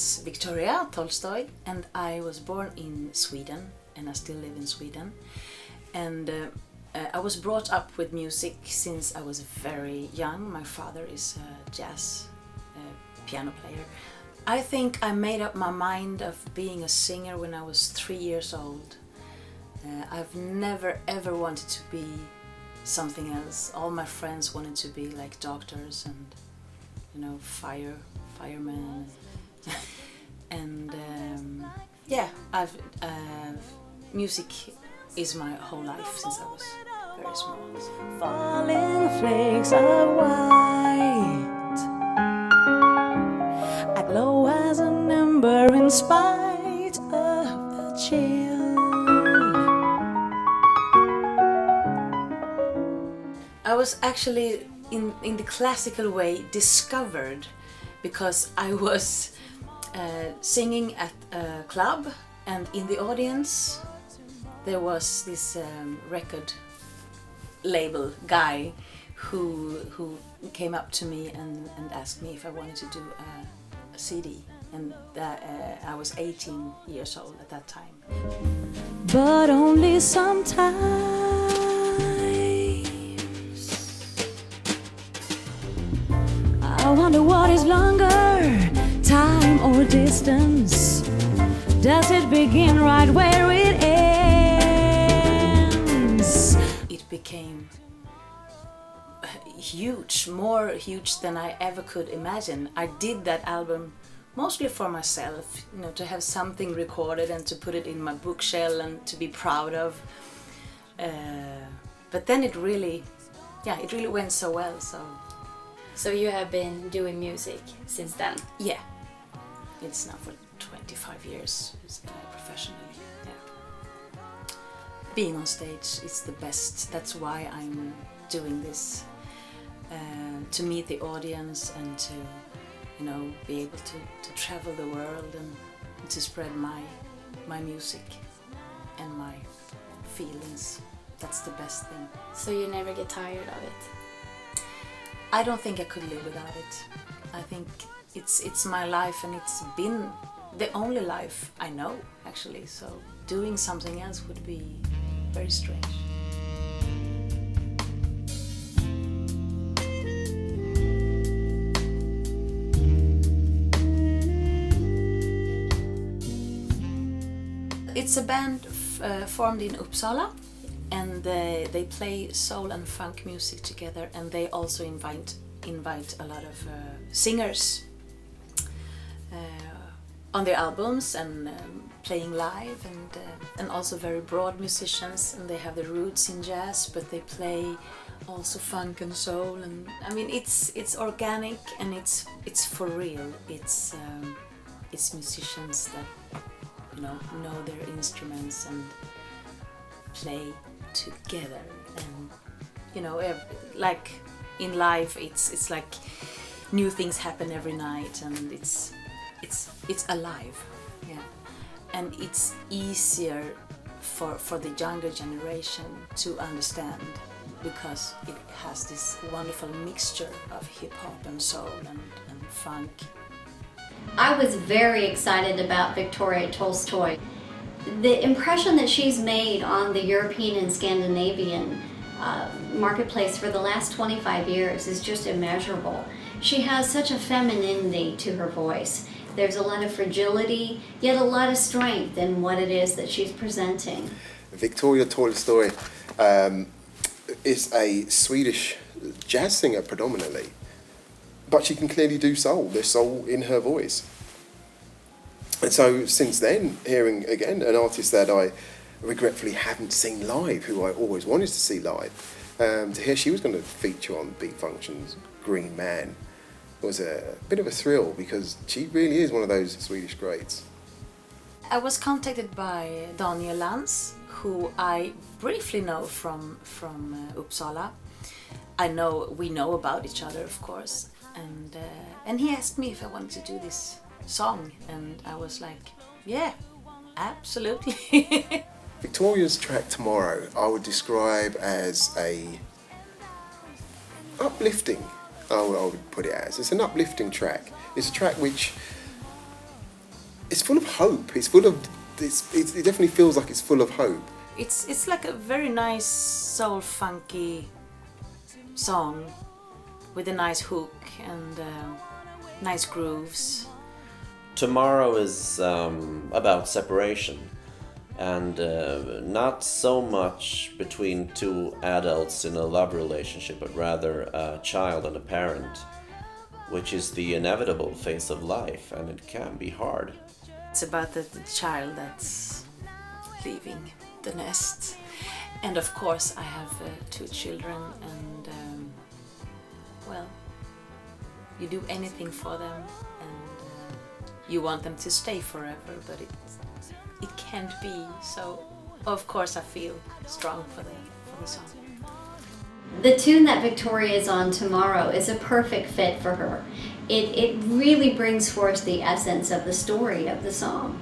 is Viktoria Tolstoy, and I was born in Sweden, and I still live in Sweden. And I was brought up with music since I was very young. My father is a jazz piano player. I think I made up my mind of being a singer when I was 3 years old. I've never ever wanted to be something else. All my friends wanted to be like doctors and, you know, firemen. And yeah, music is my whole life since I was very small. Falling flakes of white, I glow as an ember in spite of the chill. I was actually, in the classical way, discovered because I was singing at a club, and in the audience there was this record label guy who came up to me and asked me if I wanted to do a CD, and I was 18 years old at that time. But only sometimes I wonder what is longer, time or distance. Does it begin right where it ends? It became huge, more huge than I ever could imagine. I did that album mostly for myself, you know, to have something recorded and to put it in my bookshelf and to be proud of. But then it really went so well. So you have been doing music since then? Yeah, it's now for 25 years professionally. Yeah. Being on stage is the best. That's why I'm doing this, to meet the audience and to, you know, be able to travel the world and to spread my music and my feelings. That's the best thing. So you never get tired of it? I don't think I could live without it. I think it's my life, and it's been the only life I know, actually. So doing something else would be very strange. It's a band formed in Uppsala, and they play soul and funk music together, and they also invite a lot of singers on their albums and playing live, and also very broad musicians, and they have the roots in jazz, but they play also funk and soul, and I mean it's organic and it's for real. It's musicians that, you know their instruments and play together, and like in life it's like new things happen every night, and it's alive, yeah. And it's easier for the younger generation to understand because it has this wonderful mixture of hip-hop and soul and funk. I was very excited about Viktoria Tolstoy. The impression that she's made on the European and Scandinavian marketplace for the last 25 years is just immeasurable. She has such a femininity to her voice. There's a lot of fragility, yet a lot of strength in what it is that she's presenting. Viktoria Tolstoy is a Swedish jazz singer predominantly, but she can clearly do soul. There's soul in her voice. And so since then, hearing again an artist that I regretfully haven't seen live, who I always wanted to see live, to hear she was going to feature on Beat Function's Green Man was a bit of a thrill, because she really is one of those Swedish greats. I was contacted by Daniel Lantz, who I briefly know from Uppsala. We know about each other, of course, and he asked me if I wanted to do this song, and I was like, yeah, absolutely. Viktoria's track Tomorrow I would describe as a uplifting, I would put it as. It's an uplifting track. It's a track which it's full of hope. It's full of, it definitely feels like it's full of hope. It's like a very nice soul funky song with a nice hook and nice grooves. Tomorrow is about separation, and not so much between two adults in a love relationship, but rather a child and a parent, which is the inevitable phase of life, and it can be hard. It's about the child that's leaving the nest. And of course I have 2 children, and well, you do anything for them, and you want them to stay forever, but it can't be. So of course I feel strong for the song. The tune that Viktoria is on tomorrow is a perfect fit for her. It really brings forth the essence of the story of the song.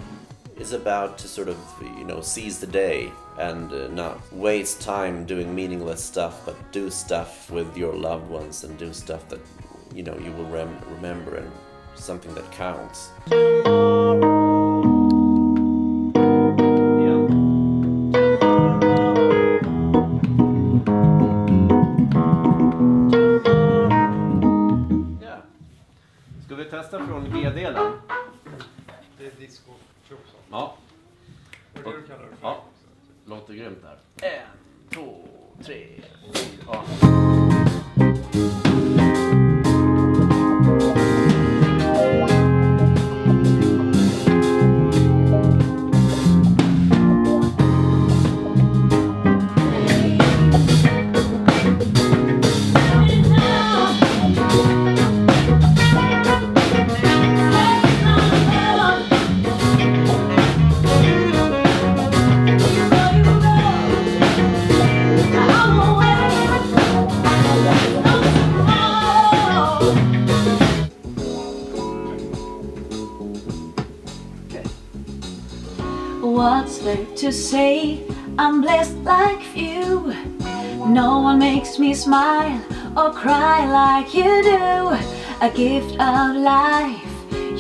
It's about to sort of, seize the day and not waste time doing meaningless stuff, but do stuff with your loved ones and do stuff that, you will remember, and something that counts. Ska vi testa från G-delen? Det är disco trumpet. Ja. Vad är det du kallar det för? Ja. Låter grymt där. 1, 2, 3, 4. What's there to say? I'm blessed like you. No one makes me smile or cry like you do. A gift of life.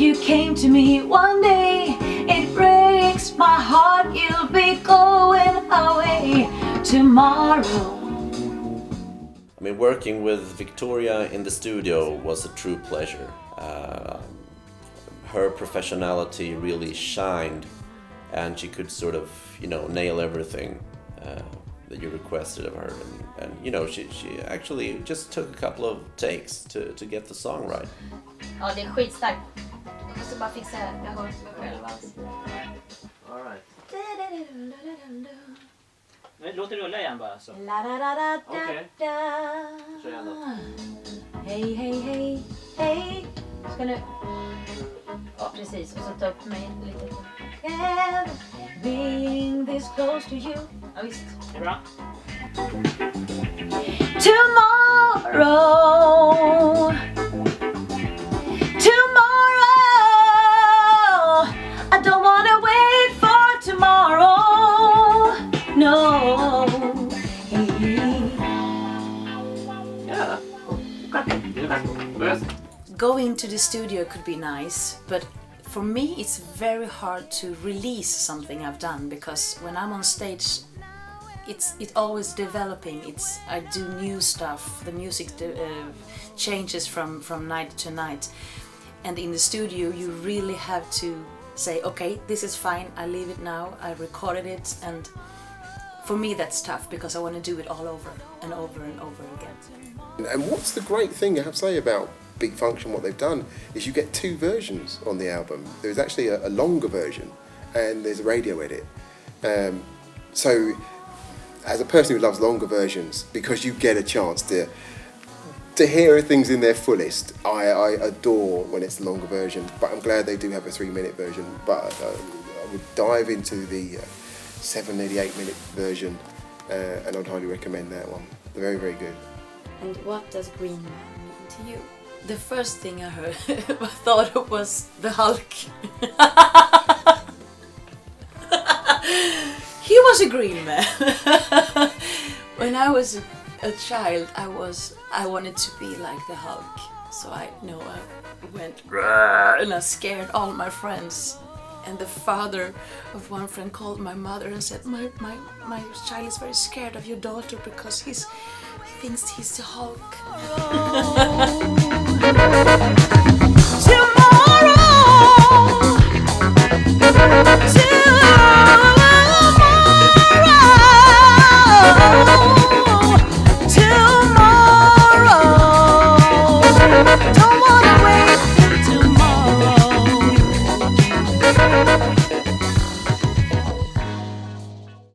You came to me one day. It breaks my heart. You'll be going away tomorrow. I mean, working with Viktoria in the studio was a true pleasure. Her professionality really shined, and she could sort of, nail everything that you requested of her. And she actually just took a couple of takes to get the song right. Ja, det är skitstarkt. Jag måste bara fixa, jag hör inte mig själv alls. All right. Låt det rulla igen bara så. Okej. Kör igen då. Hej, hej, hej, hej. Ska nu... Ja, precis. Och så ta upp mig lite. Being this close to you. Ja, visst. Det är bra. Tomorrow. Tomorrow. I don't wanna wait for tomorrow. No. Ja. Det är bra. Going to the studio could be nice, but for me it's very hard to release something I've done, because when I'm on stage it's always developing. I do new stuff. The music changes from night to night, and in the studio you really have to say, okay, this is fine, I leave it now, I recorded it, and for me that's tough because I want to do it all over and over and over again. And what's the great thing I have to say about Beat Funktion, what they've done, is you get 2 versions on the album. There's actually a longer version and there's a radio edit. So as a person who loves longer versions, because you get a chance to hear things in their fullest, I adore when it's the longer version, but I'm glad they do have a 3-minute version. But I would dive into the 7, 8-minute version, and I'd highly recommend that one. They're very, very good. And what does green mean to you? The first thing I heard, I thought it was the Hulk. He was a green man. When I was a child, I wanted to be like the Hulk. So I went and I scared all my friends. And the father of one friend called my mother and said, my child is very scared of your daughter because he thinks he's the Hulk.